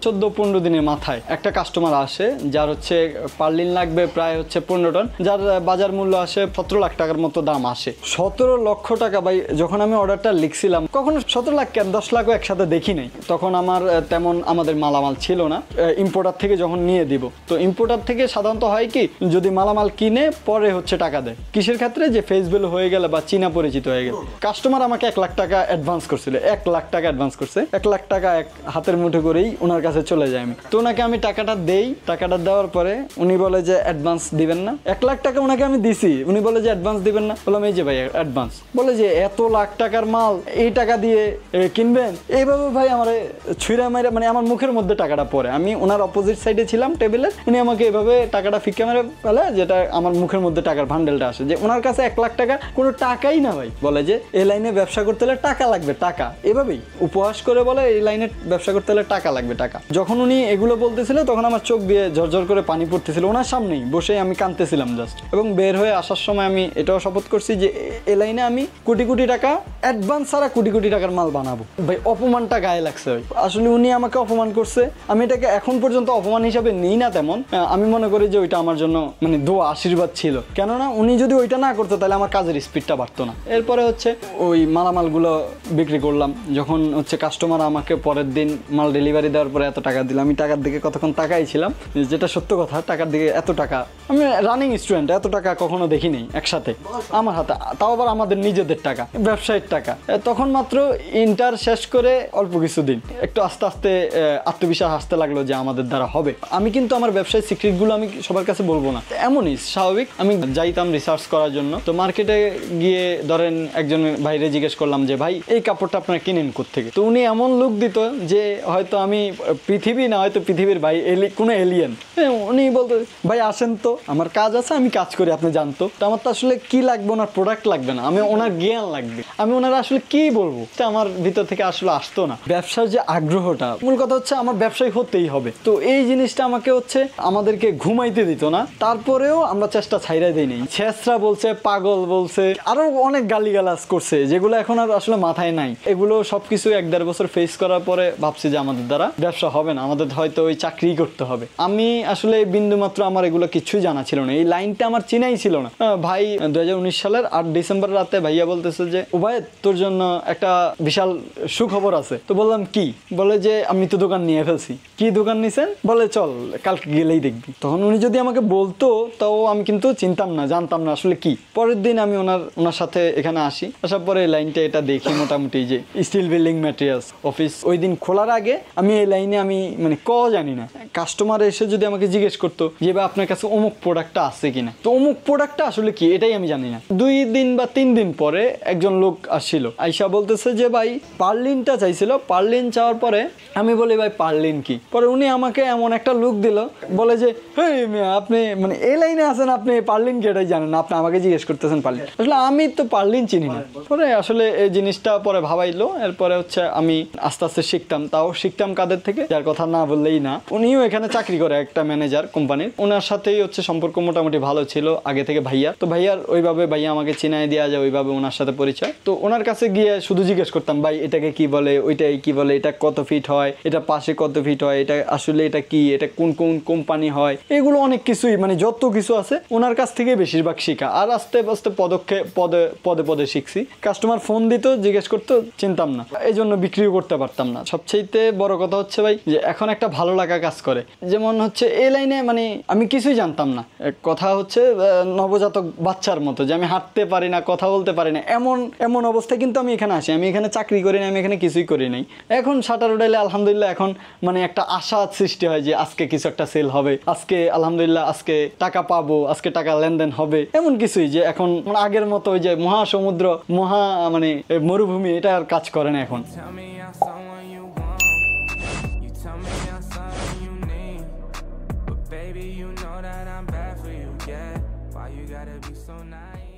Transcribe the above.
14-15 দিনের মাথায় একটা কাস্টমার আসে, যার হচ্ছে পার্লিন লাগবে প্রায় হচ্ছে 15 টন, যার বাজার মূল্য আসে 17 লাখ টাকার মতো দাম আসে। 17 লক্ষ টাকা ভাই, যখন আমি অর্ডারটা লিখছিলাম কখনো 17 লাখ কেন 10 লাখও একসাথে দেখি নাই। তখন আমার তেমন আমাদের মালামাল ছিল না, ইম্পোর্টার থেকে যখন নিয়ে দিব, তো ইম্পোর্টার থেকে সাধারণত হয় কি, যদি মালামাল কিনে পরে হচ্ছে টাকা দেয়, কিসের ক্ষেত্রে যে ফেস ভ্যালু হয়ে গেলে বা চীনা পরিচিত হয়ে গেলে। কাস্টমার আমাকে 1 লাখ টাকা অ্যাডভান্স করছিল, 1 লাখ টাকা অ্যাডভান্স করছে, 1 লাখ টাকা এক হাতের মুঠো করেই ওনার কাছে চলে যায়। আমি তো ওনাকে আমি টাকাটা দেই, টাকাটা দেওয়ার পরে উনি বলে যে অ্যাডভান্স দিবেন না। 1 লাখ টাকা ওনাকে আমি দিছি, উনি বলে যে অ্যাডভান্স দিবেন না। বললাম এই যে ভাই অ্যাডভান্স, বলে যে এত লাখ টাকার মাল এই টাকা দিয়ে কিনবেন? এইভাবে ভাই আমার ছুঁড়া মাইরা মানে আমার মুখের মধ্যে টাকাটা পড়ে। আমি ওনার অপোজিট সাইডে ছিলাম টেবিলের, উনি আমাকে এভাবে টাকাটা ফিক্কা মেরে ফেলে, যেটা আমার মুখের মধ্যে টাকার ভান্ডেলটা আসে, যে ওনার কাছে 1 লাখ টাকা কোনো টাকাই না ভাই। বলে যে এই লাইনে ব্যবসা করতে হলে টাকা লাগবে, টাকা। এভাবেই উপহাস করে বলে এই লাইনে ব্যবসা করতে হলে টাকা লাগবে, টাকা। যখন উনি এগুলো বলতেছিল তখন আমার চোখ দিয়ে ঝরঝর করে পানি পড়তেছিল, ওনার সামনেই বসে আমি কাঁদতেছিলাম জাস্ট। এবং বের হয়ে আসার সময় আমি এটাও শপথ করছি যে এই লাইনে আমি কোটি কোটি টাকা অ্যাডভান্স ছাড়া কোটি কোটি টাকার মাল বানাবো। ভাই অপমানটা গায়ে লাগছে ভাই, আসলে উনি আমাকে অপমান করছে। আমি এটাকে এখন পর্যন্ত অপমান হিসাবে নেই না তেমন, আমি মনে করি যে ওইটা আমার জন্য মানে দোয়া আশীর্বাদ ছিল। কেননা উনি যদি ওইটা না করতো তাহলে আমার কাজের স্পিডটা বাড়তো না। এরপরে হচ্ছে ওই মালামালগুলো বিক্রি করলাম। যখন হচ্ছে কাস্টমার আমাকে পরের দিন মাল ডেলিভারি দেওয়ার পরে এত টাকা দিলাম, আমি টাকার দিকে কতক্ষণ তাকাই ছিলাম, যেটা সত্য কথা। টাকার দিকে এত টাকা, আমি রানিং স্টুডেন্ট, এত টাকা কখনো দেখি নেই একসাথে আমার হাতে, তাও আবার আমাদের নিজেদের টাকা, ব্যবসায়ীর টাকা। তখন মাত্র ইন্টার শেষ করে অল্প কিছুদিন একটু আস্তে আস্তে আত্মবিশ্বাস আসতে লাগলো যে আমাদের দ্বারা হবে। আমি কিন্তু আমার ব্যবসায়িক সিক্রেটগুলো আমি সবার কাছে বলবো না, এমনই স্বাভাবিক। আমি যাইতাম রিসার্চ করার জন্য, তো মার্কেটে গিয়ে ধরেন একজন ভাইরে জিজ্ঞেস করলাম যে ভাই এই কাপড়টা আপনারা কিনেন কোত্থেকে? তো উনি এমন লুক দিত যে হয়তো আমি পৃথিবী না, হয়তো পৃথিবীর ভাই কোনো এলিয়েন। উনি বলতো ভাই আসেন তো, আমার কাজ আছে, আমি কাজ করি, আপনি জানতো। তো আমার তো আসলে কি লাগবে, ওনার প্রোডাক্ট লাগবে না, আমি ওনার জ্ঞান লাগবে। আমি ওনারা আসলে কি বলবো, আমার ভিতর থেকে আসলে আসতো না। ব্যবসার যে আগ্রহটা, মূল কথা হচ্ছে আমার ব্যবসায়ী হতেই হবে। তো এই জিনিসটা আমাকে হচ্ছে আমাদেরকে ঘুমাইতে দিত না, তারপরেও আমরা চেষ্টা ছাইড়াই দিই নেই। ছেঁচড়া বলছে, পাগল বলছে, আরো অনেক গালিগালাজ করছে, যেগুলো এখন আর আসলে মাথায় নাই। এগুলো সবকিছু 1-1.5 বছর ফেস করার পরে ভাবছি যে আমাদের দ্বারা ব্যবসা হবে না, আমাদের হয়তো ওই চাকরি করতে হবে। আমি আসলে বিন্দু মাত্র আমার এগুলো কিছুই জানা ছিল না, এই লাইনটা আমার চিনাই ছিল না। ভাই 2019 সালের 8 ডিসেম্বর রাতে ভাইয়া বলতেছে যে উবায়েদ তোর জন্য একটা বিশাল সুখবর আছে। তো বললাম কি? বলে যে আমি তো দোকান নিয়ে ফেলছি। কি দোকান নিছেন? বলে চল কালকে গেলেই দেখবি। তখন উনি যদি আমাকে বলতো তাও আমি কিন্তু চিনতাম না, জানতাম না আসলে কি। পরের দিন আমি ওনার সাথে এখানে আসি, আসার পরে এই লাইনটা এটা দেখি মোটামুটি যে স্টিল বিল্ডিং ম্যাটেরিয়ালস অফিস। ওই দিন খোলার আগে আমি এই লাইনে আমি মানে জানি না, কাস্টমার এসে যদি আমাকে জিজ্ঞেস করতো যে ভাই আপনার কাছে অমুক প্রোডাক্টটা আছে কিনা, তো অমুক প্রোডাক্টটা আসলে কি এটাই আমি জানি না। 2 দিন বা 3 দিন পরে একজন লোক আসছিল, আইসা বলতেছে যে ভাই পার্লিনটা চাইছিল। পার্লিন চাওয়ার পরে আমি বলি ভাই পার্লিন কি? পরে উনি আমাকে এমন একটা লুক দিল, বলে যে হেই মিয়া আপনি মানে এই লাইনে আছেন, আপনি পার্লিন কি এটাই জানেন না, আপনি আমাকে জিজ্ঞেস করতেছেন পার্লিন। আসলে আমি তো পার্লিন চিনি না। পরে আসলে এই জিনিসটা পরে ভাবাইলো। এরপরে হচ্ছে আমি আস্তে আস্তে শিখতাম, তাও শিখতাম কাদের থেকে, যার কথা না বললেই না। উনিও এখানে চাকরি করে, একটা ম্যানেজার কোম্পানির। ওনার সাথেই হচ্ছে সম্পর্ক মোটামুটি ভালো ছিল আগে থেকে ভাইয়া। তো ভাইয়ার ওইভাবে ভাইয়া আমাকে চিনাই দেওয়া যায়, ওইভাবে ওনার সাথে পরিচয়। তো ওনার কাছে গিয়ে শুধু জিজ্ঞেস করতাম ভাই এটাকে কি বলে, ওইটাই কি বলে, এটা কত ফিট হয়, এটা পাশে কত ফিট হয়, এটা আসলে এটা কি, এটা কোন কোন কোম্পানি হয়, এগুলো অনেক কিছুই মানে যত কিছু আছে ওনার কাছ থেকে বেশিরভাগ শিখা। আর আস্তে আস্তে পদে পদে শিখছি। কাস্টমার ফোন দিত, জিজ্ঞেস করতো, চিনতাম না, এই জন্য বিক্রিও করতে পারতাম না। সবচেয়ে বড় কথা হচ্ছে ভাই যে এখন একটা ভালো লাগা কাজ করে। যেমন হচ্ছে এই লাইনে মানে আমি কিছুই জানতাম না, কথা হচ্ছে নবজাতক বাচ্চার মতো, যে আমি হাঁটতে পারি না, কথা বলতে পারি না, এমন অবস্থায় কিন্তু আমি এখানে আসি। আমি এখানে চাকরি করি না, আমি এখানে কিছুই করি নাই। এখন শাটার উঠাইলে আলহামদুলিল্লাহ এখন মানে একটা আশা সৃষ্টি হয় যে আজকে কিছু একটা সেল হবে, আজকে আলহামদুলিল্লাহ আজকে টাকা পাবো, আজকে টাকা লেনদেন হবে, এমন কিছুই। যে এখন আগের মতো ওই যে মহাসমুদ্র মানে মরুভূমি এটা আর কাজ করে না এখন। Baby, you know that I'm bad for you, yeah. Why you gotta be so nice?